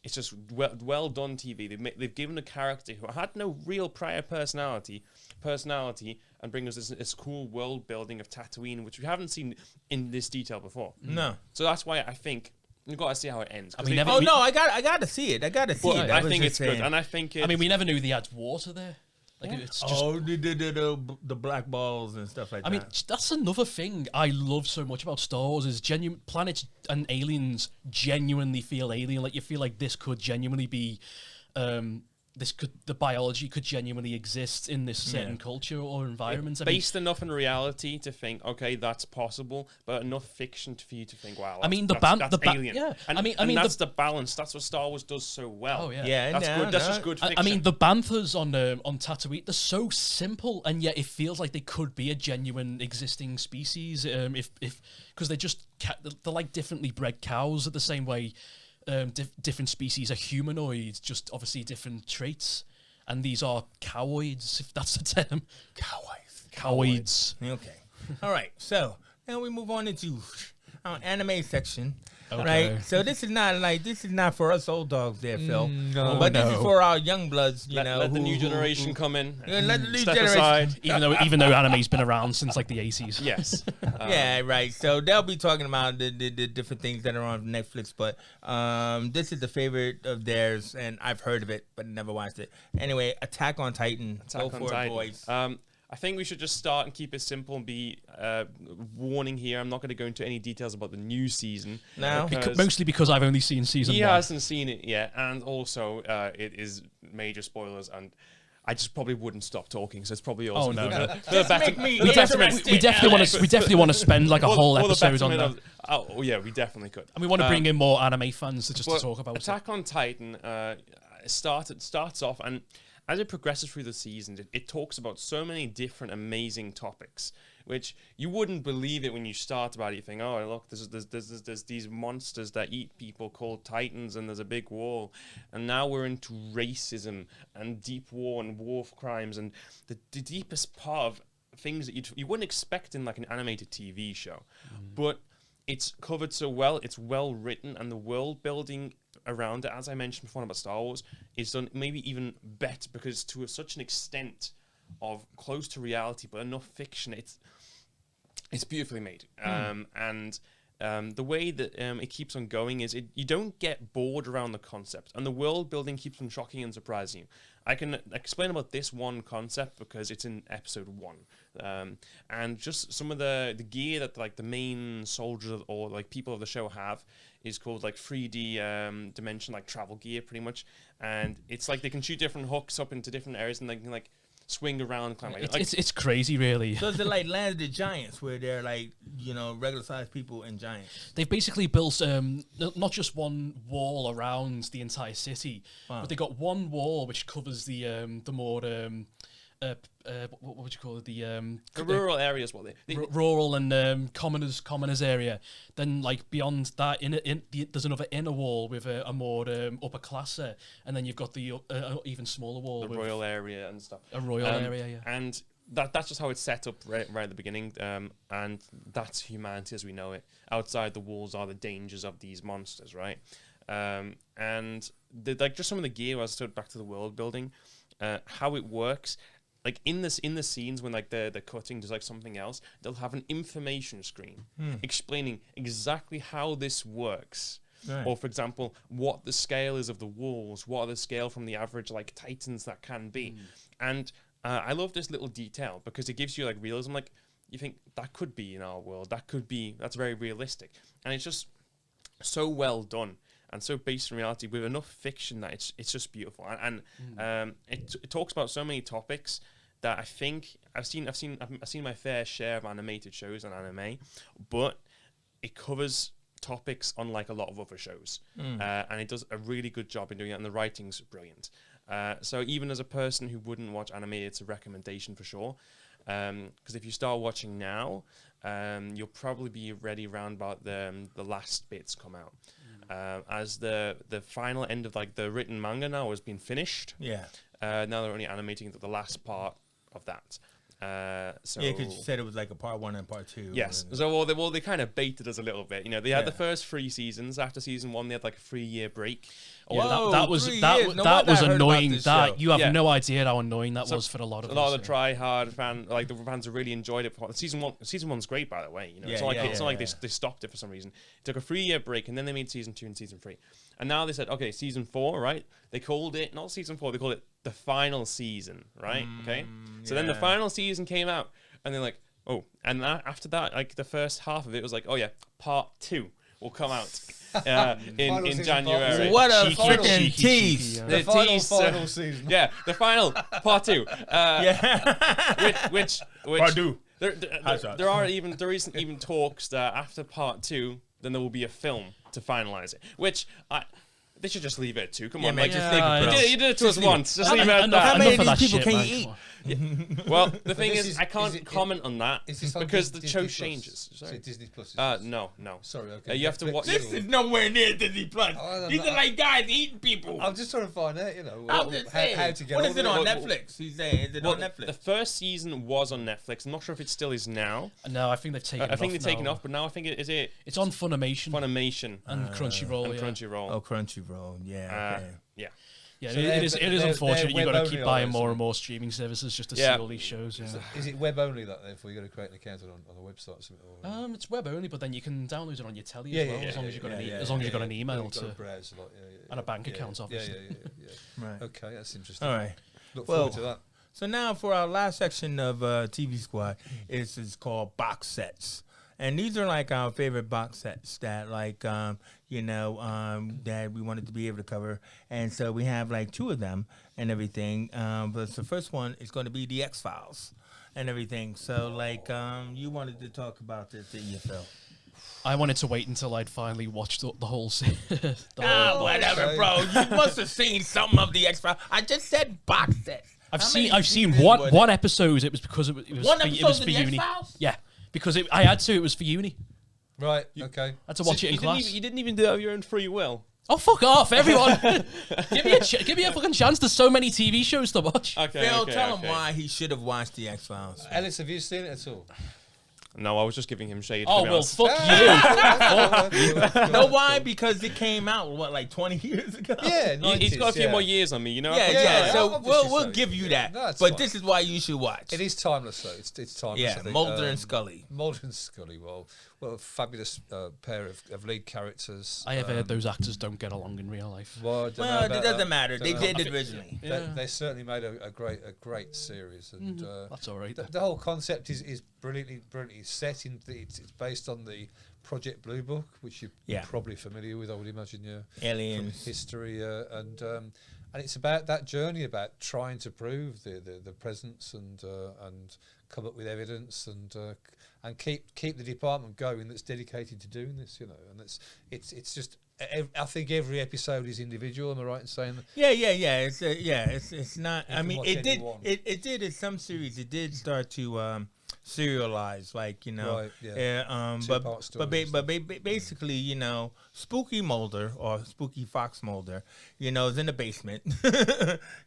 it's just well done TV. They've given a character who had no real prior personality, and bring us this cool world building of Tatooine, which we haven't seen in this detail before. No. So that's why I think you've got to see how it ends. I mean, Oh no, I got to see it. I got to see it. I think it's good, and I think I mean, we never knew they had water there. Like it's just. the black balls and stuff like that. I mean, that's another thing I love so much about Star Wars is genuine planets and aliens genuinely feel alien. Like you feel like this could genuinely be, the biology could genuinely exist in this certain culture or environment. I mean, based enough in reality to think, okay, that's possible, but enough fiction for you to think, wow. I mean, that's alien. yeah. And, I mean, that's the balance. That's what Star Wars does so well. Oh, yeah. Yeah, that's good. That's just good fiction. I mean, the banthas on Tatooine, they're so simple, and yet it feels like they could be a genuine existing species. If because they're like differently bred cows, the same way different species are humanoids, just obviously different traits, and these are cowoids, if that's the term. Cowoids. Okay. All right. So now we move on into our anime section. Okay. Right. So this is not for us old dogs there, Phil. No, but this is for our young bloods, let the new generation come in. Let the new Step generation. aside. Even though anime's been around since like the 80s. Yes. Yeah, right. So they'll be talking about the different things that are on Netflix, but this is the favorite of theirs, and I've heard of it, but never watched it. Anyway, Attack on Titan. Go for it, boys. I think we should just start and keep it simple and be warning here. I'm not going to go into any details about the new season. No? Mostly because I've only seen season he 1. hasn't seen it yet, and also it is major spoilers, and I just probably wouldn't stop talking. So it's probably also Oh, no. We definitely want to spend like a whole episode on that. Oh yeah, we definitely could. And we want to bring in more anime fans to But talk about it. Attack on Titan starts off, and as it progresses through the season, it talks about so many different amazing topics, which you wouldn't believe it when you start about it. You think, oh, look, there's these monsters that eat people called Titans, and there's a big wall. And now we're into racism and deep war and war crimes, and the deepest part of things that you wouldn't expect in like an animated TV show. But it's covered so well, it's well written, and the world building around it, as I mentioned before about Star Wars, is done maybe even better because to such an extent of close to reality, but enough fiction. It's beautifully made, and the way that it keeps on going is you don't get bored around the concept, and the world building keeps on shocking and surprising you. I can explain about this one concept because it's in episode 1, and just some of the gear that like the main soldiers or like people of the show have is called like 3D dimension, like travel gear pretty much, and it's like they can shoot different hooks up into different areas and they can like swing around, climb. It's crazy, really. So is it like Land of the Giants, where they're like, regular sized people and giants? They've basically built not just one wall around the entire city, but they got one wall which covers the more what would you call it? The rural areas, rural and commoners area. Then, like beyond that, there's another inner wall with a more upper classer, and then you've got the even smaller wall, the with royal area and stuff. A royal area, yeah. And that's just how it's set up right at the beginning, and that's humanity as we know it. Outside the walls are the dangers of these monsters, right? And just some of the gear. I stood back to the world building, how it works. Like in the scenes when like they're cutting to like something else, they'll have an information screen explaining exactly how this works. Right. Or for example, what the scale is of the walls, what are the scale from the average like titans that can be. And I love this little detail because it gives you like realism. Like you think that could be in our world, that's very realistic. And it's just so well done. And so based in reality with enough fiction that it's just beautiful, and it talks about so many topics that I think I've seen my fair share of animated shows and anime, but it covers topics unlike a lot of other shows, and it does a really good job in doing it, and the writing's brilliant. So even as a person who wouldn't watch anime, it's a recommendation for sure. Because if you start watching now, you'll probably be ready around about the last bits come out. As the final end of like the written manga now has been finished. Yeah. Now they're only animating the last part of that. So yeah, because you said it was like a part 1 and part 2. Yes. So they kind of baited us a little bit. They had the first 3 seasons. After season 1, they had like a 3-year break. Yeah, that was annoying. That you have no idea how annoying that was for a lot of us. A lot of the try-hard the fans have really enjoyed it. Season 1's great, by the way. It's not like they stopped it for some reason. It took a 3-year break, and then they made season 2 and season 3. And now they said, okay, season 4, right? They called it not season 4. They called it the final season, right? Okay. So then the final season came out, and they're like, oh, and after that, like the first half of it was like, oh yeah, part 2 will come out. In January. What a freaking tease! The final season. Yeah, the final part 2. Which part 2. There isn't even talks that after part 2, then there will be a film to finalize it. Which they should just leave it at 2. Come on, man, just leave it. You did it to us once. Just leave it at that. How many of these people can you eat? Yeah. Well, the thing is, I can't comment on that because the show changes. Is it Disney Plus? No. Sorry, okay. You have to watch. This is nowhere near Disney Plus. These are like guys eating people. I'm just trying to find out, how to get. What is it on Netflix? He's saying, is it on Netflix? The first season was on Netflix. I'm not sure if it still is now. No, I think they've taken it off. I think they've taken it off, but now I think it's on Funimation. And Crunchyroll. Crunchyroll. Oh, Crunchyroll. Yeah. Okay. Yeah. Yeah, so it is unfortunate. You've got to keep buying more and more streaming services just to see all these shows. Yeah. Is it web only that therefore you got to create an account on the website or something? It's web only, but then you can download it on your telly as well, as long as you've got an email and a bank account, obviously. Yeah. Right. Okay, that's interesting. All right. Look forward to that. So now for our last section of TV Squad, is called box sets. And these are like our favorite box sets that that we wanted to be able to cover. And so we have like 2 of them and everything. But the first one is going to be the X-Files and everything. So you wanted to talk about this, didn't you, Phil? I wanted to wait until I'd finally watched the whole whatever, bro. You must have seen something of the X-Files. I just said box sets. I've seen one episode. It was because it was for uni. X-Files? Yeah. Because I had to, it was for uni. Right, okay. I had to watch it in class. You didn't even do it of your own free will. Oh, fuck off, everyone. give me a fucking chance. There's so many TV shows to watch. Phil, tell him why he should have watched the X-Files. Ellis, have you seen it at all? No, I was just giving him shade. Oh to be well, honest. fuck you. Know why? Because it came out what, like 20 years ago. Yeah, He's got a few 90s, more years on me, you know. Yeah, Yeah, yeah. So obviously we'll so. give you Yeah, that. that's But fine. this is why you should watch. It is timeless, though. It's timeless. Yeah, I think. Mulder and Scully. Mulder and Scully. Well, a fabulous pair of lead characters. I have heard those actors don't get along in real life. Well, I don't know Well, it about doesn't that. matter. They Don't know. did it originally. They certainly made a great series, and That's all right. the whole concept is brilliantly set. It's based on the Project Blue Book, which you're Yeah. probably familiar with, I would imagine. Yeah, Aliens. from history, and it's about that journey, about trying to prove the presence and come up with evidence and keep the department going that's dedicated to doing this. You know, and it's just. I think every episode is individual. Am I right in saying that? Yeah. It's not. You I can mean, watch it did. any one. It did in some series. It did start to serialize, like, you know. Right, yeah. But Two-part but stories. basically, you know, Spooky Mulder or Spooky Fox Mulder, you know, is in the basement.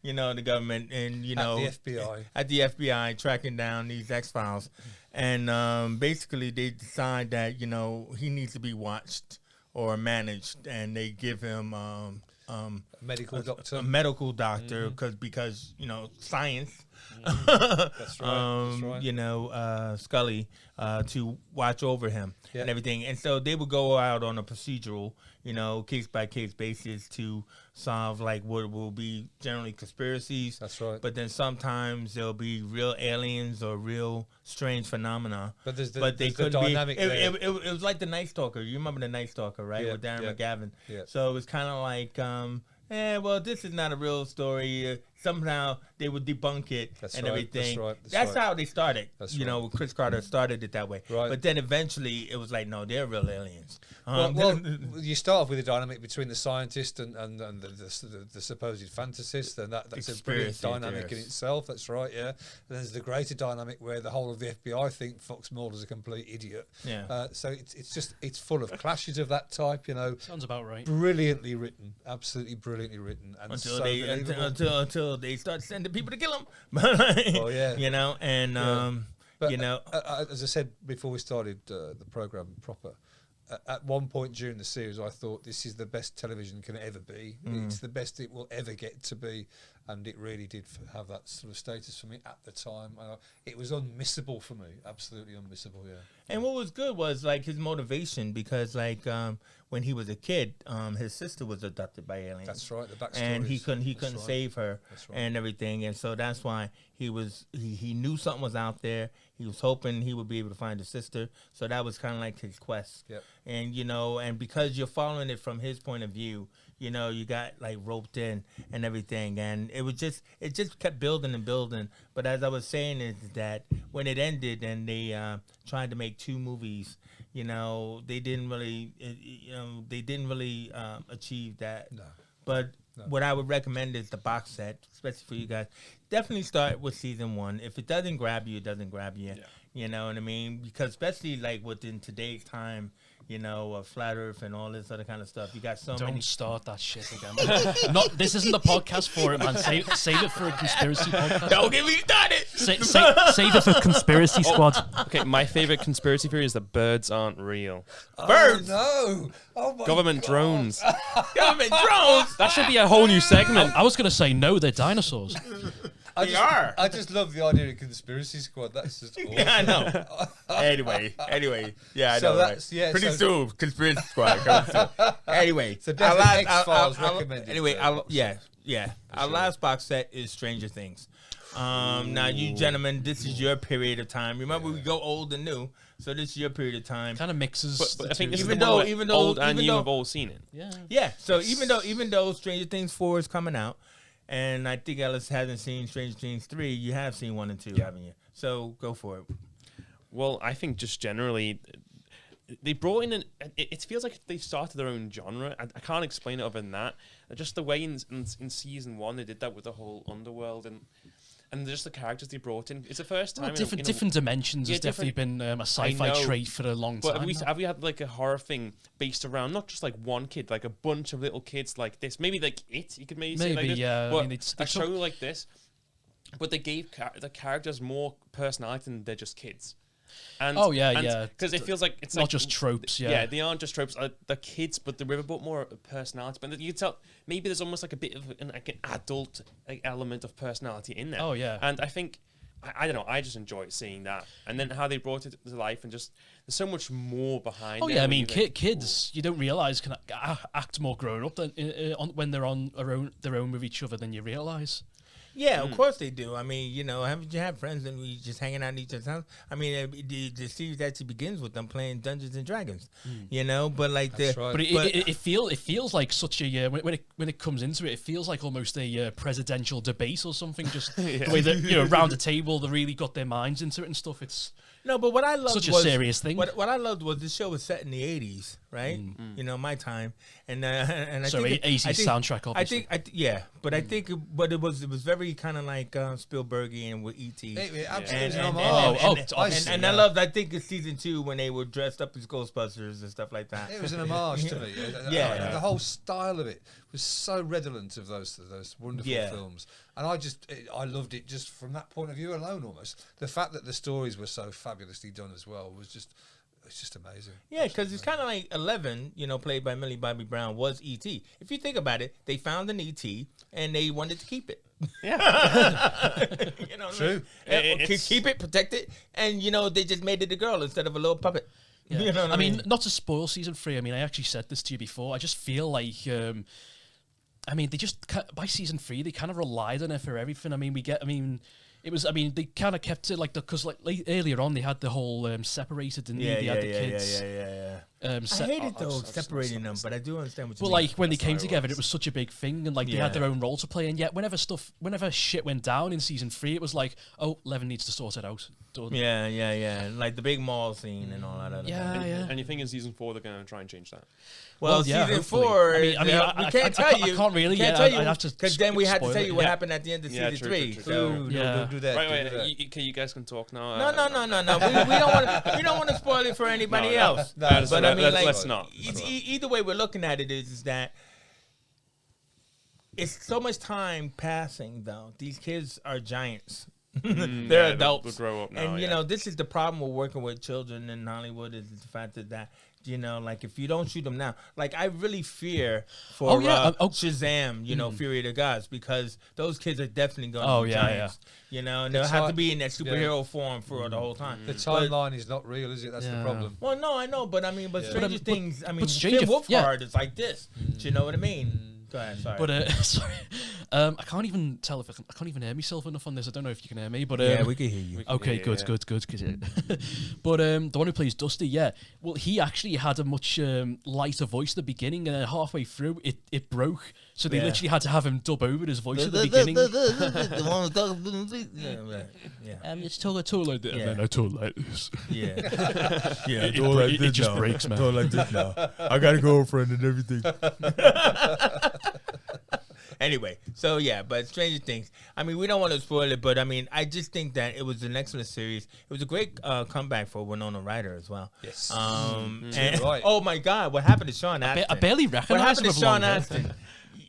You know, the government and you know At the FBI. at the FBI tracking down these X-Files, and basically they decide that, you know, he needs to be watched or managed, and they give him Medical doctor. a medical doctor because you know, science. That's right. You know, Scully to watch over him Yeah. and everything, and so they would go out on a procedural, you know, case by case basis to solve like what will be generally conspiracies. That's right. But then sometimes there'll be real aliens or real strange phenomena. But there's the, But they there's the could dynamic be. there. It was like the Night Stalker. You remember the Night Stalker, right? Yeah, With Darren yeah. McGavin. Yeah. So it was kind of like, well, this is not a real story. Somehow they would debunk it That's and right, everything. that's right. How they started. That's you know, right. Chris Carter started it that way. Right. But then eventually it was like, no, they're real aliens. Well, you start off with a dynamic between the scientist and the supposed fantasist, and that's a brilliant Conspiracy dynamic in theorists. itself. That's right, yeah. And there's the greater dynamic where the whole of the FBI think Fox Mulder's a complete idiot. Yeah. So it's full of clashes of that type, you know. Sounds about right. Brilliantly written, absolutely brilliantly written, and until so they believable. until they start sending people to kill him. Oh, yeah. You know, and But, you know, as I said before we started the program proper, at one point during the series, I thought this is the best television can ever be. It's the best it will ever get to be, and it really did have that sort of status for me at the time. It was unmissable for me, absolutely unmissable. Yeah. and what was good was like his motivation, because like when he was a kid, his sister was abducted by aliens. That's right. The backstory. And he couldn't That's right. save her That's right. and everything, and so that's why he knew something was out there. He was hoping he would be able to find his sister, so that was kind of like his quest. Yep. And you know, and because you're following it from his point of view, you know, you got like roped in and everything, and it just kept building and building. But as I was saying, is that when it ended and they tried to make 2 movies, you know, they didn't really achieve that. No. But what I would recommend is the box set, especially for you guys. Definitely start with season 1. If it doesn't grab you, it doesn't grab you. Yeah. You know what I mean? Because especially like within today's time, you know, flat Earth and all this other kind of stuff. You got so many. Don't start that shit again. This isn't the podcast for it, man. Save it for a conspiracy podcast. Don't get me started. Save it for Conspiracy Squad. Okay, my favorite conspiracy theory is that birds aren't real. Birds. Oh, no! Oh my Government God. drones. Government drones. That should be a whole new segment. I was going to say no, they're dinosaurs. They are. I just love the idea of conspiracy squad. That's just awesome. Yeah, I know. Anyway, yeah, I So know. that's- Right? yeah, Pretty so- soon, conspiracy squad comes soon. Anyway, So definitely X-Files recommended. Anyway, box yeah. set. Our sure. last box set is Stranger Things. Now, you gentlemen, this is your period of time. Remember, we go old and new, so this is your period of time. Kind of mixes. But the I think two. this Even is the though- one where even though- old and even you though- have all seen it. Yeah. Yeah, so even though Stranger Things 4 is coming out, and I think Ellis hasn't seen Stranger Things 3, you have seen 1 and 2, haven't you? So go for it. Well, I think just generally, they brought in it feels like they started their own genre. I can't explain it other than that. Just the way in season 1 they did that with the whole underworld and just the characters they brought in. It's the first time. Well, different dimensions Yeah, has definitely been a sci-fi I know. trait for a long But time. have we had like a horror thing based around not just like one kid, like a bunch of little kids like this? Maybe like It. You could maybe say like Maybe, this. yeah. I But mean, it's a show like this, but they gave the characters more personality than they're just kids. And yeah. because it feels like it's not like, just tropes. Yeah, Yeah, they aren't just tropes. They're kids, but they're a bit more personality. But you can tell maybe there's almost like a bit of an adult element of personality in there. Oh, yeah. And I think I don't know. I just enjoy seeing that, and then how they brought it to life, and just there's so much more behind. Oh it yeah, I when mean, you think, kids you don't realize can act more grown up than when they're on their own with each other than you realize. Yeah, of course they do. I mean, you know, haven't you had friends and we just hanging out in each other's house? I mean, the series actually begins with them playing Dungeons and Dragons, you know. But like That's right. But it feels like such a when it comes into it, it feels like almost a presidential debate or something. Just the way that around the table they really got their minds into it and stuff. It's no, but what I loved such a was, serious thing. What I loved was this show was set in the '80s, right? You know, my time, and I so think 80s soundtrack, obviously. But I think it was very kind of like Spielbergian with E.T. Absolutely. And I loved. I think in season 2 when they were dressed up as Ghostbusters and stuff like that. It was an homage to me. Yeah. The whole style of it was so redolent of those wonderful films, and I loved it just from that point of view alone. Almost the fact that the stories were so fabulously done as well was just. It's just amazing. Yeah, because it's kind of like 11, you know, played by Millie Bobby Brown, was E.T. If you think about it, they found an E.T. and they wanted to keep it. Yeah. You know, True. Keep it, protect it, and, you know, they just made it a girl instead of a little puppet. Yeah. You know what I mean? Not to spoil season 3. I mean, I actually said this to you before. I just feel like, I mean, they just by season 3 they kind of relied on it for everything. I mean, they kind of kept it like because earlier on they had the whole separated, didn't they? They had the kids. I hated those separating them, but I do understand what you mean. But like when they came together, it was such a big thing, and like they had their own role to play. And yet, whenever shit went down in season 3, it was like, oh, Levin needs to sort it out. Done. Yeah. Like the big mall scene and all that other stuff. And you think in season 4 they're going to try and change that? Well, season 4. I mean, we can't tell you. I can't really. Can't tell you I'd have to because then we had to tell you what Yeah. happened at the end of season 3. True. So Don't do that. Right. You guys can talk now. No. We don't want to spoil it for anybody else. But I mean, like, let's not. Either way we're looking at it is that it's so much time passing. Though these kids are giants. They're adults. They'll grow up now, and you know, this is the problem with working with children in Hollywood is the fact that you know, like if you don't shoot them now, like I really fear for Shazam, you know, Fury of the Gods, because those kids are definitely going to be giants. You know, and they'll have to be in that superhero form for the whole time. The timeline is not real, is it? That's the problem. Well, no, I know, but I mean, Stranger Things. I mean, Stranger Wolfhard is like this. Do you know what I mean? Go ahead, sorry. But sorry, I can't even tell if I can't even hear myself enough on this. I don't know if you can hear me, but yeah, we can hear you. Okay, good. But the one who plays Dusty, well, he actually had a much lighter voice at the beginning, and then halfway through, it broke. So they literally had to have him dub over his voice at the beginning. The one with talking. Yeah. It's talk like that, and then I talk like this. Yeah. It just breaks, man. Talk like this now. I got a girlfriend and everything. Anyway, so yeah, but Stranger Things. I mean, we don't want to spoil it, but I mean, I just think that it was an excellent series. It was a great comeback for Winona Ryder as well. Yes. And right. Oh my God, what happened to Sean Astin? I barely What recognize happened him. to Sean Astin?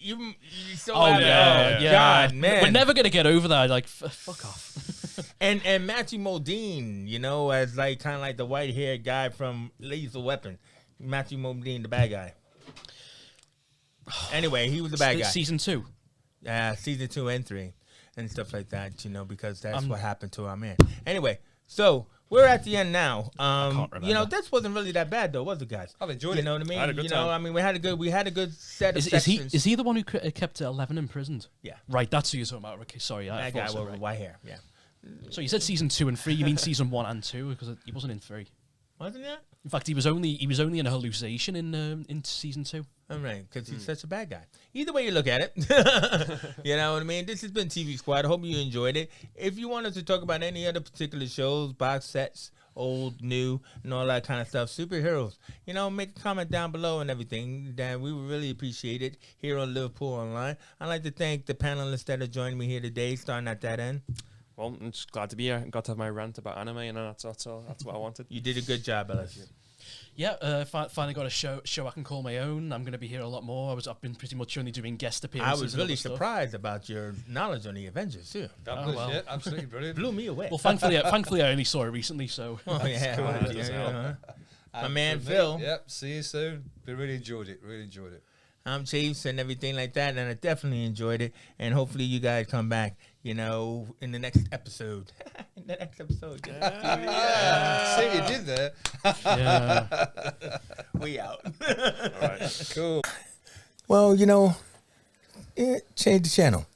You so yeah. God, man. We're never gonna get over that. Like, fuck off. And Matthew Modine, you know, as like kind of like the white haired guy from Lethal Weapon. Matthew Modine, the bad guy. Anyway, he was the bad guy. Season 2. Yeah, season 2 and 3 and stuff like that, you know, because that's what happened to our man. Anyway, so we're at the end now. can't remember. You know, this wasn't really that bad though, was it, guys? I've enjoyed You it. know what I mean? I had a good You know, time. I mean, we had a good set of sections. Is he the one who kept 11 imprisoned? Yeah. Right, that's who you're talking about. Okay, sorry. I That guy thought with right. white hair, yeah. So you said season 2 and 3. You mean season 1 and 2 because he wasn't in 3. Wasn't that? In fact, he was only in a hallucination in season 2. All right, because he's such a bad guy. Either way you look at it, you know what I mean? This has been TV Squad. I hope you enjoyed it. If you wanted to talk about any other particular shows, box sets, old, new, and all that kind of stuff, superheroes, you know, make a comment down below and everything. That we would really appreciate it here on Liverpool Online. I'd like to thank the panelists that have joined me here today, starting at that end. Well, I'm just glad to be here. Got to have my rant about anime, and that's what I wanted. You did a good job, Ellis. Finally got a show I can call my own. I'm going to be here a lot more. I've been pretty much only doing guest I appearances. was and really other stuff. surprised about your knowledge on the Avengers too. That Oh, was well. absolutely brilliant. Blew me away. Well, thankfully, I only saw it recently, so. Oh, yeah, cool. well, That yeah, does yeah. My And man from me, Phil. Yep, see you soon. We really enjoyed it. I'm Chiefs and everything like that, and I definitely enjoyed it. And hopefully you guys come back, in the next episode. In the next episode. See what you did there. Yeah. We out. All right. Cool. Well, change the channel.